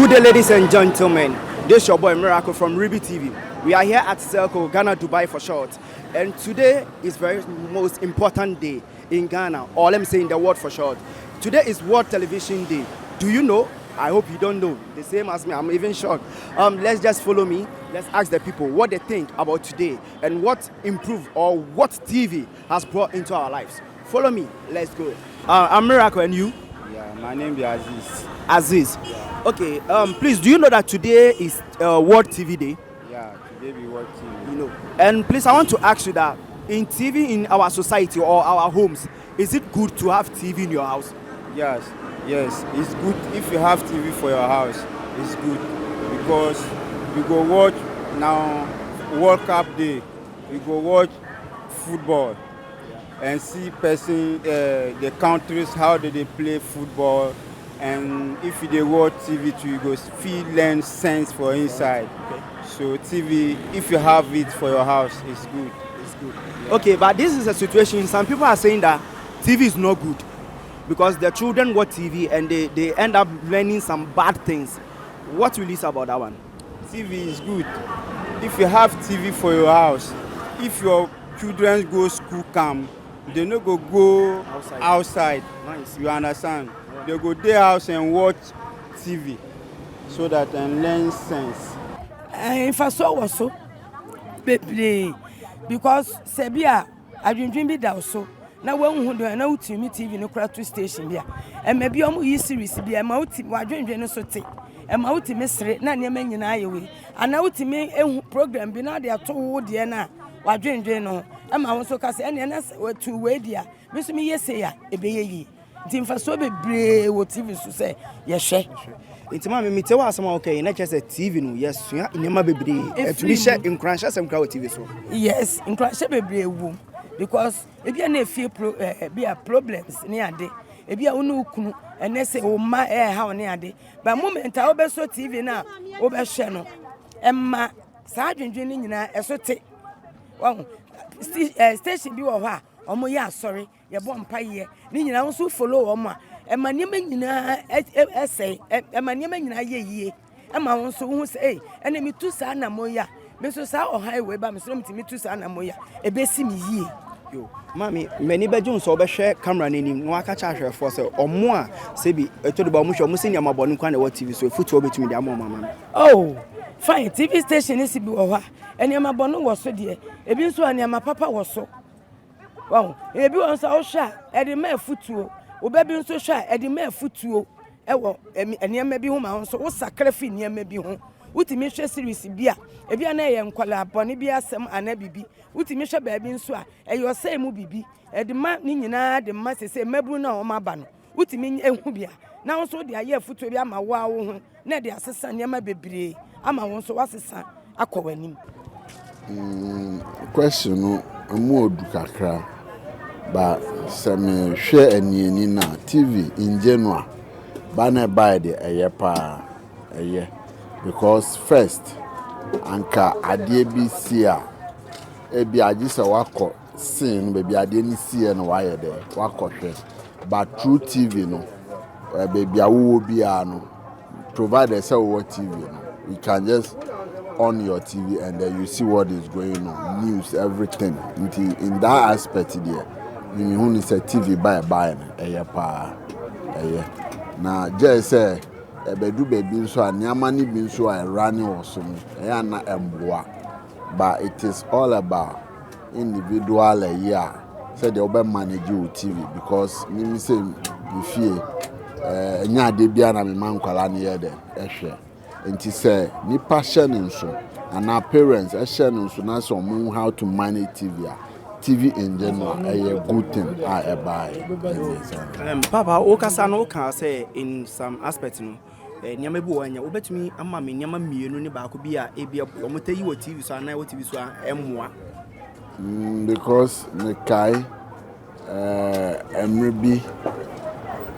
Good day, ladies and gentlemen. This is your boy Miracle from Reeby TV. We are here at Circle, Ghana, Dubai for short. And today is very most important day in Ghana, or let me say in the world for short. Today is World Television Day. Do you know? I hope you don't know. The same as me, I'm even shocked. Let's just follow me. Let's ask the people what they think about today and what improved or what TV has brought into our lives. Follow me. Let's go. I'm Miracle, and you? Yeah, my name is Aziz. Aziz. Yeah. Okay. Please, do you know that today is World TV Day? Yeah, today we World TV. You know. And please, I want to ask you that in TV in our society or our homes, is it good to have TV in your house? Yes, it's good if you have TV for your house. It's good because we go watch now World Cup Day. We go watch football and see the countries how they play football, and if they watch TV too, you go feel learn sense for inside. Okay. So TV, if you have it for your house, it's good. It's good. Yeah. Okay, but this is a situation. Some people are saying that TV is not good because their children watch TV and they end up learning some bad things. What will you say about that one? TV is good if you have TV for your house. If your children go school camp, they no go outside. Nice. You understand? Yeah. They go their house and watch TV so that and learn sense. If I saw also, because Sebia, I didn't be that so. Now when who do I know to me TV no crack station there, and maybe I'm series be a mouth while drinking so take. A mouth mystery, not near many away. And now to me a program be now they are told Diana while drinking. I'm also cast any or two way dear. Miss me yes say a baby. Tim for so be brave what TV to say. Yes, she. It's my me tell us okay, not just a TV no. Yes, in my baby. To share in crashes and crowd TV so. Yes, in crash a brave womb. Because if you have few problems near day, if you know and they say, oh, my air, how near day. But moment I over so TV now, over channel. Emma, Sergeant Jenny, I so take. Well, station be over. Oh, my, sorry, you're born pie. Nina also follow Oma. And my name essay, and my name ye. And my own so say, and me too, Sana Moya. Mr. Sao Highway, but Mr. me too, Sana Moya, a basin ye. Yo, Mammy, many bedrooms over share camera in Waka Charger for so or more. Sebi, I told about Musha Musin, my bonnet kind of what TV, so foot over to me, mamma. Oh, fine, TV station is to be over, and your bonnet was so dear. A bit so, and my papa was so. Well, a bit on so shy, at the mere foot to, or baby so shy, at the mere foot to, and near maybe home, so what's sacrifice near maybe home. Uti me hwe series bia e bia na ye nkwala abone bia asem ana bibi uti me hwe baabi nso a e yo say mu bibi e de ma ni nyina de ma sese mabru na o ma ba no uti me ehu bia na nso de aye afuto bia ma wa wo ho na de asesa ne ma bebre ama wo nso wasesa akọwanim. Question no amu odu kakra ba se me hwe aniani na TV in January ba na buy de eye pa eye. Because first, anka adie bi si a ebi agisa wako sin baby adie ni si e no waye de wako hwe but through TV no baby awo bia no provided say what TV no you can just on your TV and then you see what is going on, news, everything. In that aspect there you only say TV buy eye pa eye na just say ebedu baby nso anyama ni bi nso a running also e na emboa, but it is all about individual here say the obe manage your TV because me say you feel nya de bia na me mankwala na ye de ehwe enti say ni passion nso and our parents nso na so know how to manage TV in general a good thing I buy. Papa okasa no kan say in some aspects no nyama bi wanya obetumi ama me nyama mienu ne baako bi a ebia omotayi wo TV so ana wo TV so emmoa because me kai Reeby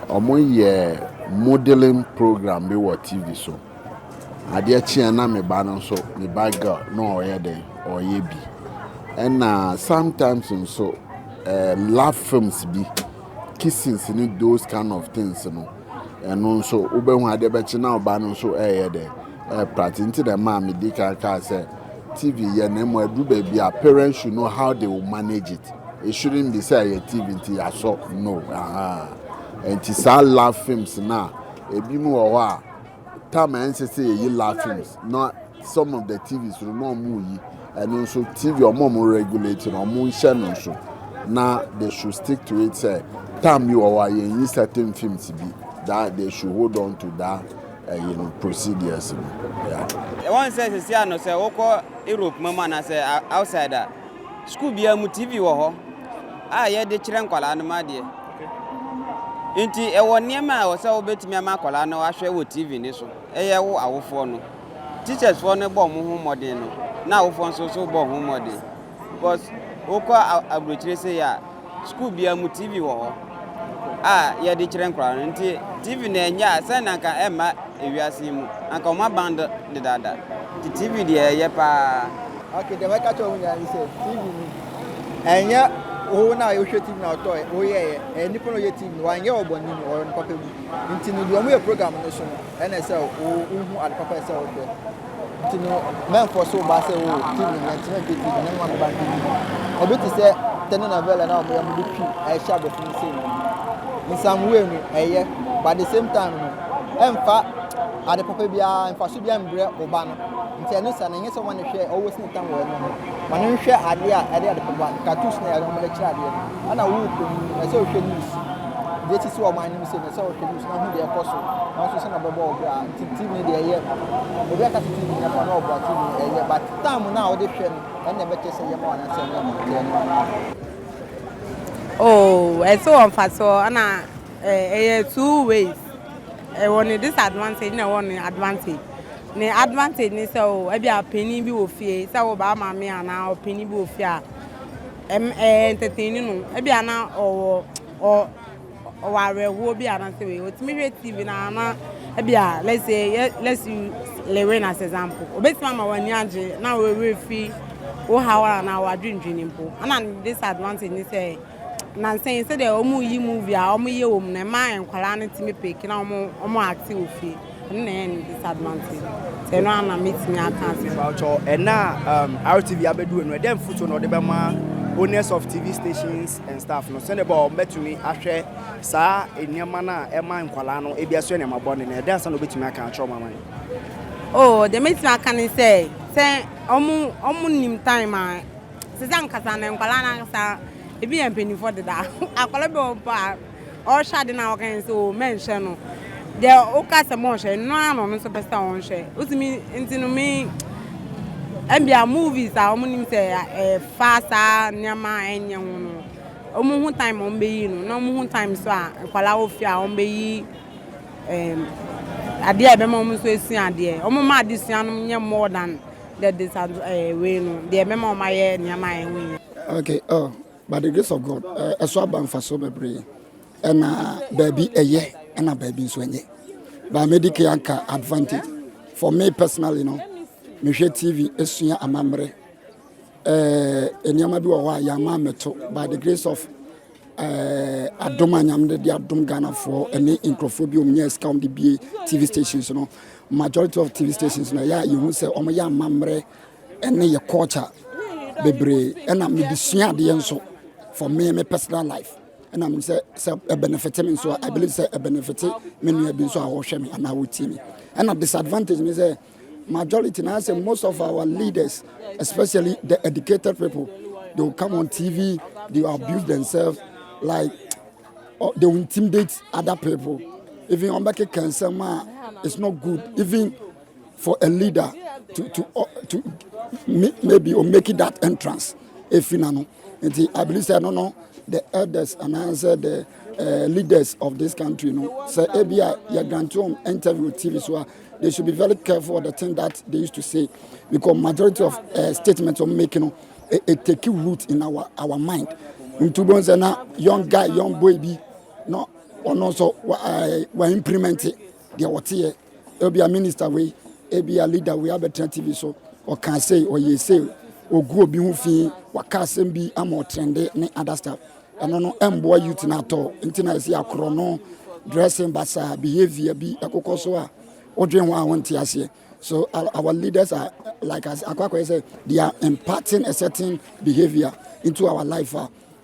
omoye modeling program bi wo TV so ade chia na me ba no so me ba girl no oye den oye bi and sometimes love films bi kissing those kind of things, you know. ɛno nso wobɛhu ade bɛkye na ɔba no nso ɛyɛ dɛ practice nti dɛ maa me di kan ka sɛ TV yɛ na mu adu baby a parents should know how they will manage it. It shouldn't be say TV nti aso no and ti sa love films na ebi mu wɔ hɔ a time say you love films not some of the TVs no mu yi and also TV omo regulate no omo nhye no so na they should stick to it say time you are in certain films be that they should hold on to that procedures. The one says say no say woko Europe mama na say outsider school bia mu TV wo ho ye de kire nkwala no ma de nti e wo niema a wo say obetimi ama kwala no ahwe wo TV ni so ye wo awofo no teachers for no bo mo ho modern no na awofo so bo ho modern because woko abrochire say ya school bia mu TV wo ho ye de kire nkwala no nti TV na enya say na ka ema ewiase mu anka oma band de dada the TV de ye pa okay the make cho nya ni say TV ni enya o na yo hwe TV na oto o ye ni pono ye TV wan ye oboni ni o papa bu nti no do mo ye program no so no na say o hu ad papa say o hwe nti no men for so ba say o TV ni nti na TV na ma ba TV o be ti say tene na vela na o mo bi pi e sha be fun say no in some way no eye but at the same time no emfa ade papa bia emfa so bia mbre oba no nti eno sa na nyese won hwe always ni tan wo no ma no hwe ade a ade papa cartoons na ya no le kira ade ana wo ko ni se o hwe news de ti si o man ni se na se o hwe news na hu de ekoso na so se na bebo obra TV ni de ye obi aka TV na pa na obra TV ye but time na o de hwe no na be tese ye ma wana se no oh so on fa so ana two ways one disadvantage na one advantage. The advantage ni so e bia penny bi wo fie say wo ba ma me ana penny bi wo fie a entertaining no e bia na o warewo bi ana say we otimi hwe TV na ana e bia let's use Lewin as example obetima ma wani age na we refi wo hawara na wa dwindwini mpo ana disadvantage ni say na say the omu yi movie a omu ye wo na ma enkwala na timi peki na omu active ofi na any disadvantage say no na meet me account and now RTV abedu no dem foto no de be ma owners of TV stations and staff no send about betumi ahwe sa eniema na e ma enkwala no e bia so eniema bone na dem sa no betumi aka atro mama oh the meet me account say omu nim time a se sankasa na enkwala na sa ebi empeni for the da akola be opa o shade na o kan so mention no de o ka se mo hwe no ano no so pesta on hwe utimi ntinu mi ambia movies a o munim se fasa nyama enye hu no o mu hu time o mbe yi no na o mu hu time so a akola o fi a o mbe yi ade e be mo so esu ade o mu ma ade su anu nye more than the way no de be mo ma ye nyama enwe okay by the grace of God, so ban for so bebre, and baby eye, and a baby so nye. By medical anchor advantage for me personally, me share TV esuya amamre. Enyama bi wa yama meto by the grace of adoma nyamde di adom Ghana for any incrophobia mnyes count the BA TV stations, majority of TV stations ya you say omo ya amamre ene ye culture bebre, and I'm the suya de enso. For me, my personal life, and I'm say a benefit me, so I believe say a benefit many have been so I wash me and I will see me. And a disadvantage is a majority now say most of our leaders, especially the educated people, they will come on TV, they will abuse themselves, like they will intimidate other people. Even on back cancer, it's not good. Even for a leader to maybe or make it that entrance, if you know. I believe that the elders and answer the leaders of this country, say ABI, your grandchildren interview TV, so they should be very careful of the thing that they used to say, because majority of statements are making it take root in our mind. Into na young guy, young baby, no, or also were implementing the what here. It'll be a minister way, be a leader we have a TV so or can say or ye say. O go bi hu fi wakasem bi amo trende ne other stuff eno no emboa youth na to nti na si akro no dressing basa behavior be ekoko so a odwen ho a won te ase. So our leaders are, like as Akwakwa said, they are imparting a certain behavior into our life.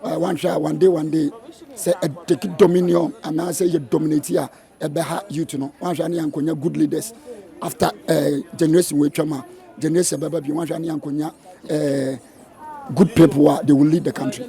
One day, say take dominion, and now say you dominate here. Beha you to know. One shani ankonya good leaders after generation we chama generation baba bi one shani ankonya good people they will lead the country.